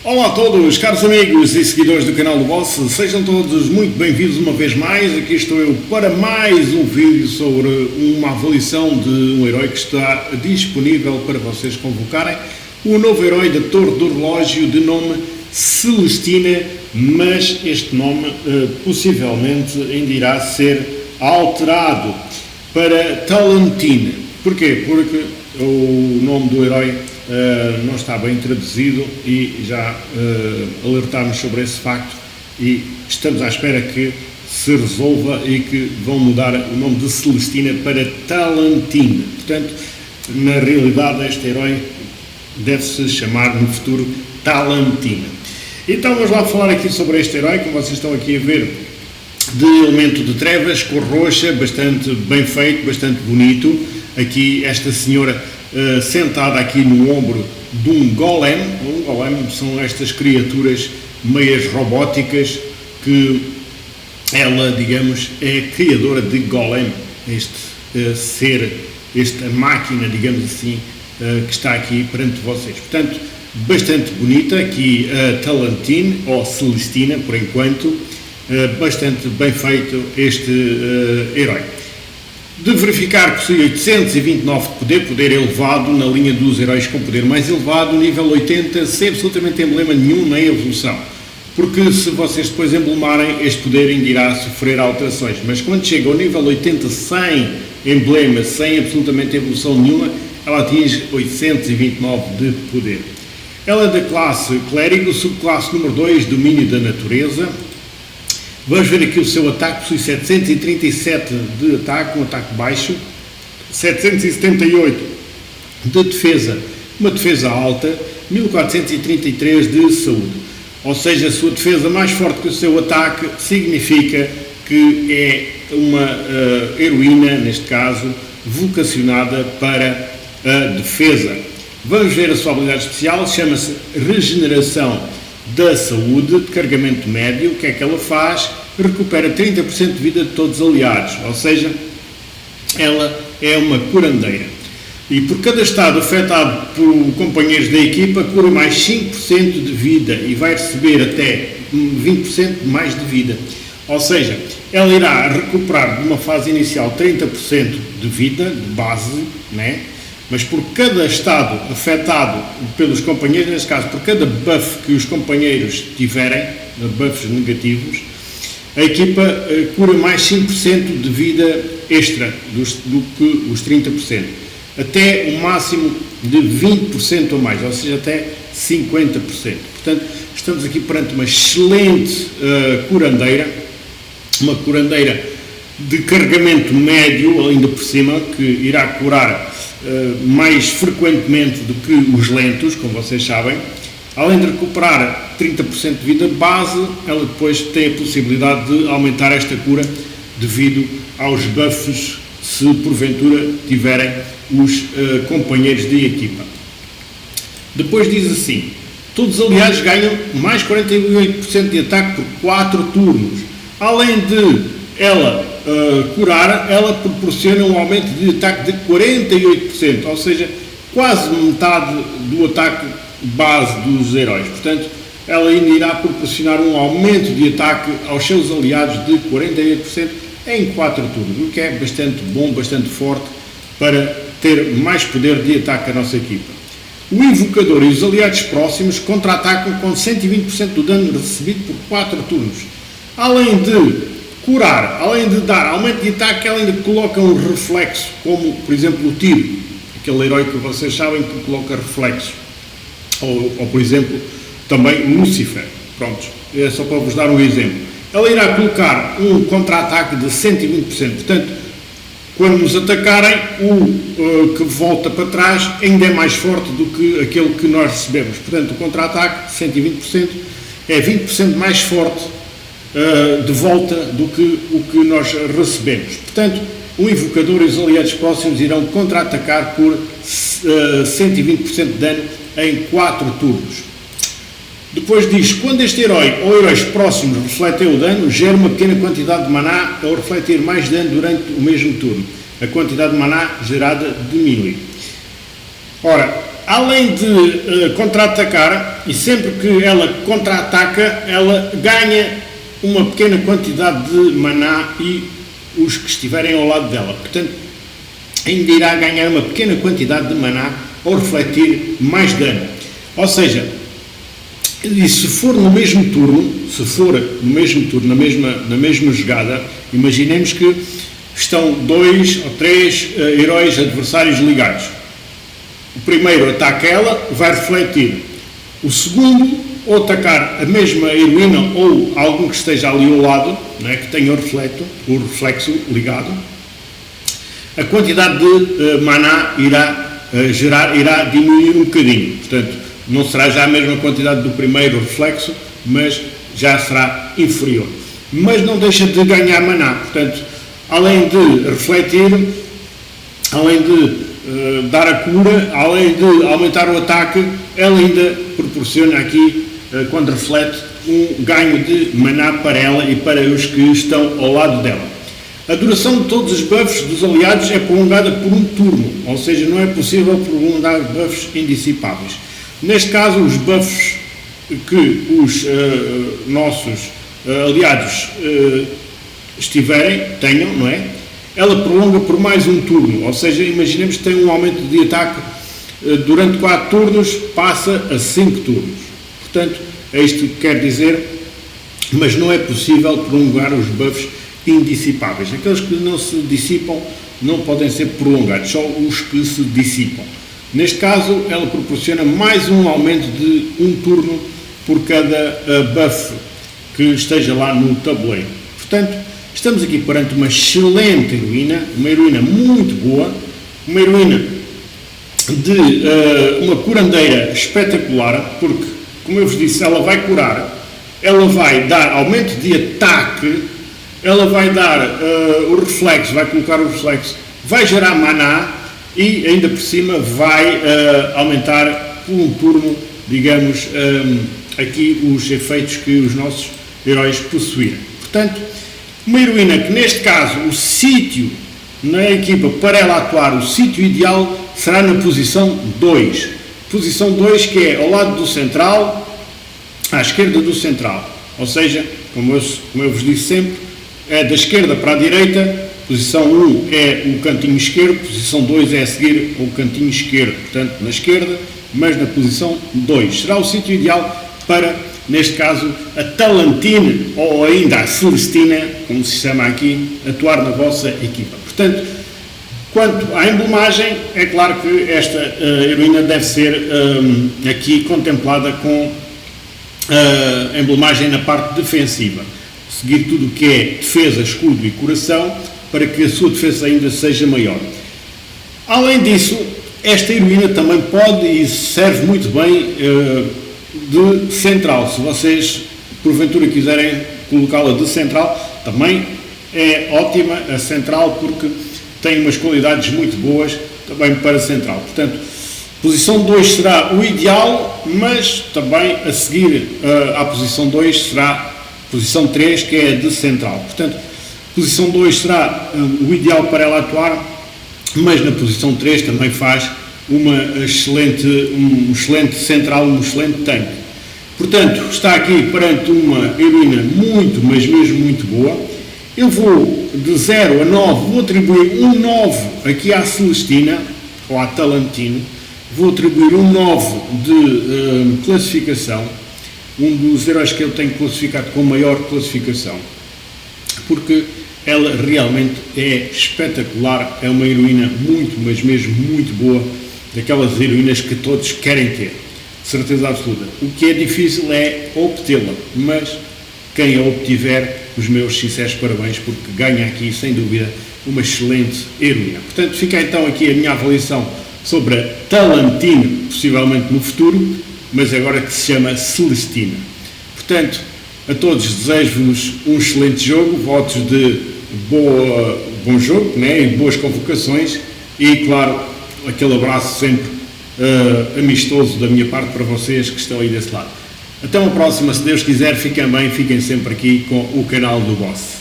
Olá a todos, caros amigos e seguidores do canal do Boss, sejam todos muito bem-vindos uma vez mais. Aqui estou eu para mais um vídeo sobre uma avaliação de um herói que está disponível para vocês convocarem. O novo herói da Torre do Relógio, de nome Celestina, mas este nome possivelmente ainda irá ser alterado para Talantina. Porquê? Porque o nome do herói não está bem traduzido e já alertámos sobre esse facto e estamos à espera que se resolva e que vão mudar o nome de Celestina para Talantina. Portanto, na realidade, este herói deve-se chamar no futuro Talantina. Então vamos lá falar aqui sobre este herói, como vocês estão aqui a ver, de elemento de trevas, cor roxa, bastante bem feito, bastante bonito. Aqui esta senhora sentada aqui no ombro de um golem. Um golem são estas criaturas meias robóticas que ela, digamos, é criadora de golem, este ser, esta máquina, digamos assim, que está aqui perante vocês. Portanto, bastante bonita aqui a Talantina, ou Celestina, por enquanto, bastante bem feito este herói. De verificar que possui 829 de poder elevado na linha dos heróis com poder mais elevado, nível 80, sem absolutamente emblema nenhum na evolução. Porque se vocês depois emblemarem, este poder ainda irá sofrer alterações. Mas quando chega ao nível 80 sem emblema, sem absolutamente evolução nenhuma, ela atinge 829 de poder. Ela é da classe Clérigo, subclasse número 2, Domínio da Natureza. Vamos ver aqui o seu ataque, possui 737 de ataque, um ataque baixo, 778 de defesa, uma defesa alta, 1433 de saúde. Ou seja, a sua defesa mais forte que o seu ataque significa que é uma heroína, neste caso, vocacionada para a defesa. Vamos ver a sua habilidade especial, chama-se Regeneração da Saúde, de carregamento médio. O que é que ela faz? Recupera 30% de vida de todos os aliados, ou seja, ela é uma curandeira. E por cada estado afetado por companheiros da equipa, cura mais 5% de vida e vai receber até 20% mais de vida. Ou seja, ela irá recuperar de uma fase inicial 30% de vida, de base, né? Mas por cada estado afetado pelos companheiros, neste caso, por cada buff que os companheiros tiverem, buffs negativos, a equipa cura mais 5% de vida extra do que os 30%, até um máximo de 20% ou mais, ou seja, até 50%. Portanto, estamos aqui perante uma excelente curandeira, uma curandeira de carregamento médio, ainda por cima, que irá curar mais frequentemente do que os lentos, como vocês sabem. Além de recuperar 30% de vida base, ela depois tem a possibilidade de aumentar esta cura devido aos buffs, se porventura tiverem os companheiros de equipa. Depois diz assim: todos os aliados ganham mais 48% de ataque por 4 turnos. Além de ela curar, ela proporciona um aumento de ataque de 48%, ou seja, quase metade do ataque base dos heróis. Portanto, ela ainda irá proporcionar um aumento de ataque aos seus aliados de 48% em 4 turnos, o que é bastante bom, bastante forte para ter mais poder de ataque à nossa equipa. O Invocador e os aliados próximos contra-atacam com 120% do dano recebido por 4 turnos. Além de curar, além de dar aumento de ataque, ela ainda coloca um reflexo, como por exemplo o tiro, aquele herói que vocês sabem que coloca reflexo, ou por exemplo também o Lucifer. Pronto, é só para vos dar um exemplo. Ela irá colocar um contra-ataque de 120%, portanto, quando nos atacarem, o que volta para trás ainda é mais forte do que aquele que nós recebemos. Portanto, o contra-ataque, 120%, é 20% mais forte de volta do que o que nós recebemos. Portanto, o Invocador e os aliados próximos irão contra-atacar por 120% de dano em 4 turnos. Depois diz: quando este herói ou heróis próximos refletem o dano, gera uma pequena quantidade de maná ao refletir mais dano durante o mesmo turno. A quantidade de maná gerada diminui. Ora, além de contra-atacar, e sempre que ela contra-ataca, ela ganha uma pequena quantidade de maná e os que estiverem ao lado dela. Portanto, ainda irá ganhar uma pequena quantidade de maná ao refletir mais dano. Ou seja, e se for no mesmo turno, na mesma jogada, imaginemos que estão 2 ou 3 heróis adversários ligados. O primeiro ataca ela, vai refletir. O segundo, ou atacar a mesma heroína ou algum que esteja ali ao lado, né, que tenha o reflexo ligado, a quantidade de maná irá diminuir um bocadinho. Portanto, não será já a mesma quantidade do primeiro reflexo, mas já será inferior. Mas não deixa de ganhar maná. Portanto, além de refletir, além de dar a cura, além de aumentar o ataque, ela ainda proporciona aqui, quando reflete, um ganho de maná para ela e para os que estão ao lado dela. A duração de todos os buffs dos aliados é prolongada por um turno, ou seja, não é possível prolongar buffs indissipáveis. Neste caso, os buffs que os nossos aliados tenham, não é? Ela prolonga por mais um turno, ou seja, imaginemos que tem um aumento de ataque durante 4 turnos, passa a 5 turnos. Portanto, é isto que quer dizer, mas não é possível prolongar os buffs indissipáveis. Aqueles que não se dissipam não podem ser prolongados, só os que se dissipam. Neste caso, ela proporciona mais um aumento de um turno por cada buff que esteja lá no tabuleiro. Portanto, estamos aqui perante uma excelente heroína, uma heroína muito boa, uma heroína de uma curandeira espetacular, porque, como eu vos disse, ela vai curar, ela vai dar aumento de ataque, ela vai dar o reflexo, vai colocar o reflexo, vai gerar maná e ainda por cima vai aumentar por um turno, digamos, aqui os efeitos que os nossos heróis possuírem. Portanto, uma heroína que neste caso o sítio na equipa para ela atuar, o sítio ideal será na posição 2. Posição 2 que é ao lado do central, à esquerda do central. Ou seja, como eu vos disse sempre, é da esquerda para a direita, posição 1 é o cantinho esquerdo, posição 2 é a seguir o cantinho esquerdo, portanto na esquerda, mas na posição 2. Será o sítio ideal para, neste caso, a Talantine, ou ainda a Celestina, como se chama aqui, atuar na vossa equipa. Portanto, quanto à emblemagem, é claro que esta heroína deve ser aqui contemplada com a emblemagem na parte defensiva. Seguir tudo o que é defesa, escudo e coração, para que a sua defesa ainda seja maior. Além disso, esta heroína também pode e serve muito bem de central. Se vocês, porventura, quiserem colocá-la de central, também é ótima a central, porque tem umas qualidades muito boas também para central. Portanto, posição 2 será o ideal, mas também a seguir à posição 2 será posição 3, que é de central. Portanto, posição 2 será o ideal para ela atuar, mas na posição 3 também faz um excelente central, um excelente tanque. Portanto, está aqui perante uma heroína muito, mas mesmo muito boa. Eu vou de 0 a 9, vou atribuir um 9 aqui à Celestina, ou à Talantine, vou atribuir um 9 de classificação, um dos heróis que eu tenho classificado com maior classificação, porque ela realmente é espetacular, é uma heroína muito, mas mesmo muito boa, daquelas heroínas que todos querem ter, certeza absoluta. O que é difícil é obtê-la, mas quem a obtiver, os meus sinceros parabéns, porque ganha aqui, sem dúvida, uma excelente heroína. Portanto, fica então aqui a minha avaliação sobre a Talantine, possivelmente no futuro, mas agora que se chama Celestina. Portanto, a todos desejo-vos um excelente jogo, votos de bom jogo, né, e boas convocações e, claro, aquele abraço sempre amistoso da minha parte para vocês que estão aí desse lado. Até uma próxima, se Deus quiser, fiquem bem, fiquem sempre aqui com o canal do Boss.